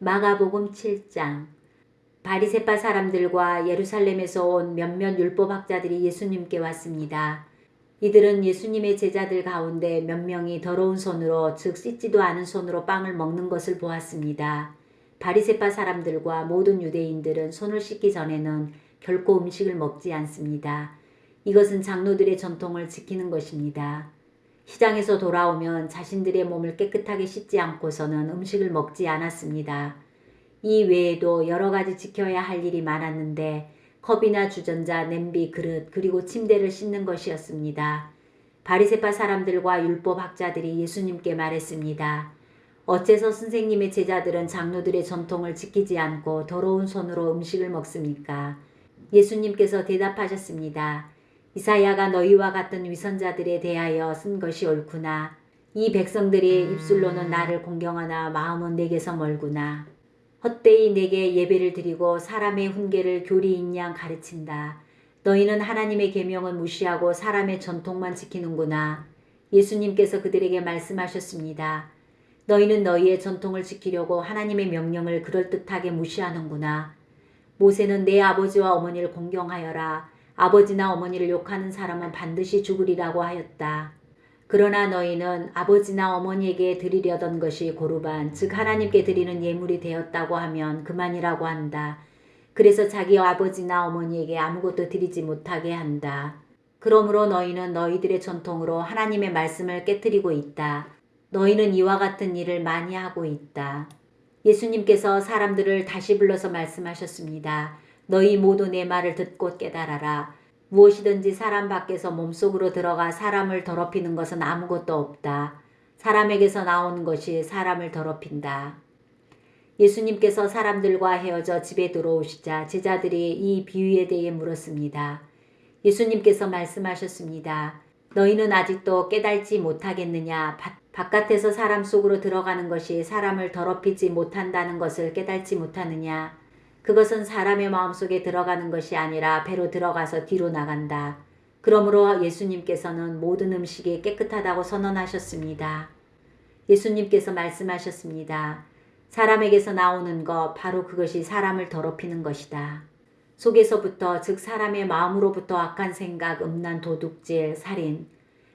마가복음 7장. 바리새파 사람들과 예루살렘에서 온 몇몇 율법학자들이 예수님께 왔습니다. 이들은 예수님의 제자들 가운데 몇 명이 더러운 손으로, 즉 씻지도 않은 손으로 빵을 먹는 것을 보았습니다. 바리새파 사람들과 모든 유대인들은 손을 씻기 전에는 결코 음식을 먹지 않습니다. 이것은 장로들의 전통을 지키는 것입니다. 시장에서 돌아오면 자신들의 몸을 깨끗하게 씻지 않고서는 음식을 먹지 않았습니다. 이 외에도 여러 가지 지켜야 할 일이 많았는데 컵이나 주전자, 냄비, 그릇, 그리고 침대를 씻는 것이었습니다. 바리새파 사람들과 율법학자들이 예수님께 말했습니다. 어째서 선생님의 제자들은 장로들의 전통을 지키지 않고 더러운 손으로 음식을 먹습니까? 예수님께서 대답하셨습니다. 이사야가 너희와 같은 위선자들에 대하여 쓴 것이 옳구나. 이 백성들의 입술로는 나를 공경하나 마음은 내게서 멀구나. 헛되이 내게 예배를 드리고 사람의 훈계를 교리인 양 가르친다. 너희는 하나님의 계명은 무시하고 사람의 전통만 지키는구나. 예수님께서 그들에게 말씀하셨습니다. 너희는 너희의 전통을 지키려고 하나님의 명령을 그럴듯하게 무시하는구나. 모세는 내 아버지와 어머니를 공경하여라. 아버지나 어머니를 욕하는 사람은 반드시 죽으리라고 하였다. 그러나 너희는 아버지나 어머니에게 드리려던 것이 고르반, 즉 하나님께 드리는 예물이 되었다고 하면 그만이라고 한다. 그래서 자기 아버지나 어머니에게 아무것도 드리지 못하게 한다. 그러므로 너희는 너희들의 전통으로 하나님의 말씀을 깨뜨리고 있다. 너희는 이와 같은 일을 많이 하고 있다. 예수님께서 사람들을 다시 불러서 말씀하셨습니다. 너희 모두 내 말을 듣고 깨달아라. 무엇이든지 사람 밖에서 몸속으로 들어가 사람을 더럽히는 것은 아무것도 없다. 사람에게서 나오는 것이 사람을 더럽힌다. 예수님께서 사람들과 헤어져 집에 들어오시자 제자들이 이 비유에 대해 물었습니다. 예수님께서 말씀하셨습니다. 너희는 아직도 깨달지 못하겠느냐? 바깥에서 사람 속으로 들어가는 것이 사람을 더럽히지 못한다는 것을 깨달지 못하느냐? 그것은 사람의 마음속에 들어가는 것이 아니라 배로 들어가서 뒤로 나간다. 그러므로 예수님께서는 모든 음식이 깨끗하다고 선언하셨습니다. 예수님께서 말씀하셨습니다. 사람에게서 나오는 것, 바로 그것이 사람을 더럽히는 것이다. 속에서부터, 즉 사람의 마음으로부터 악한 생각, 음란, 도둑질, 살인,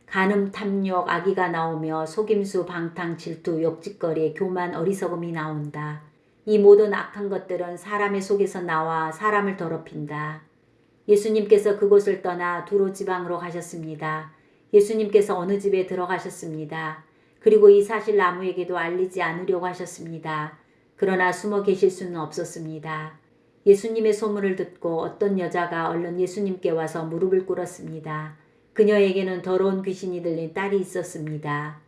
간음, 탐욕, 악의가 나오며 속임수, 방탕, 질투, 욕짓거리, 교만, 어리석음이 나온다. 이 모든 악한 것들은 사람의 속에서 나와 사람을 더럽힌다. 예수님께서 그곳을 떠나 두로 지방으로 가셨습니다. 예수님께서 어느 집에 들어가셨습니다. 그리고 이 사실 아무에게도 알리지 않으려고 하셨습니다. 그러나 숨어 계실 수는 없었습니다. 예수님의 소문을 듣고 어떤 여자가 얼른 예수님께 와서 무릎을 꿇었습니다. 그녀에게는 더러운 귀신이 들린 딸이 있었습니다.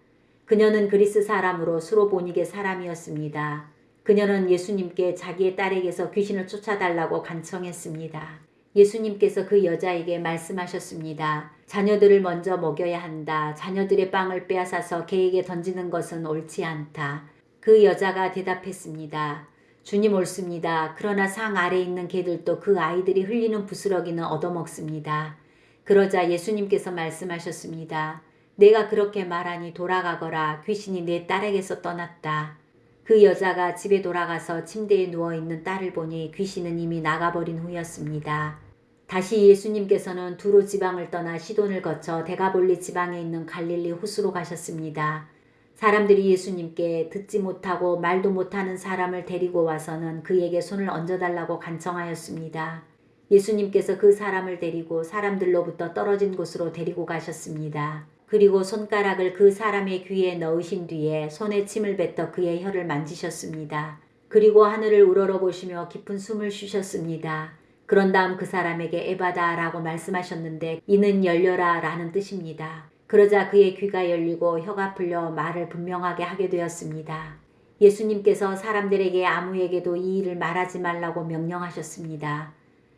그녀는 그리스 사람으로 수로보니게 사람이었습니다. 그녀는 예수님께 자기의 딸에게서 귀신을 쫓아달라고 간청했습니다. 예수님께서 그 여자에게 말씀하셨습니다. 자녀들을 먼저 먹여야 한다. 자녀들의 빵을 빼앗아서 개에게 던지는 것은 옳지 않다. 그 여자가 대답했습니다. 주님 옳습니다. 그러나 상 아래 있는 개들도 그 아이들이 흘리는 부스러기는 얻어먹습니다. 그러자 예수님께서 말씀하셨습니다. 내가 그렇게 말하니 돌아가거라. 귀신이 내 딸에게서 떠났다. 그 여자가 집에 돌아가서 침대에 누워있는 딸을 보니 귀신은 이미 나가버린 후였습니다. 다시 예수님께서는 두로 지방을 떠나 시돈을 거쳐 데가볼리 지방에 있는 갈릴리 호수로 가셨습니다. 사람들이 예수님께 듣지 못하고 말도 못하는 사람을 데리고 와서는 그에게 손을 얹어달라고 간청하였습니다. 예수님께서 그 사람을 데리고 사람들로부터 떨어진 곳으로 데리고 가셨습니다. 그리고 손가락을 그 사람의 귀에 넣으신 뒤에 손에 침을 뱉어 그의 혀를 만지셨습니다. 그리고 하늘을 우러러보시며 깊은 숨을 쉬셨습니다. 그런 다음 그 사람에게 에바다라고 말씀하셨는데 이는 열려라 라는 뜻입니다. 그러자 그의 귀가 열리고 혀가 풀려 말을 분명하게 하게 되었습니다. 예수님께서 사람들에게 아무에게도 이 일을 말하지 말라고 명령하셨습니다.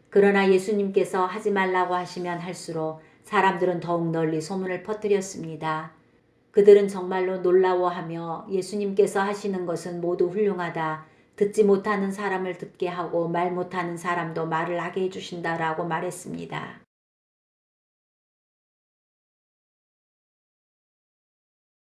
그러나 예수님께서 하지 말라고 하시면 할수록 사람들은 더욱 널리 소문을 퍼뜨렸습니다. 그들은 정말로 놀라워하며 예수님께서 하시는 것은 모두 훌륭하다. 듣지 못하는 사람을 듣게 하고 말 못하는 사람도 말을 하게 해주신다라고 말했습니다.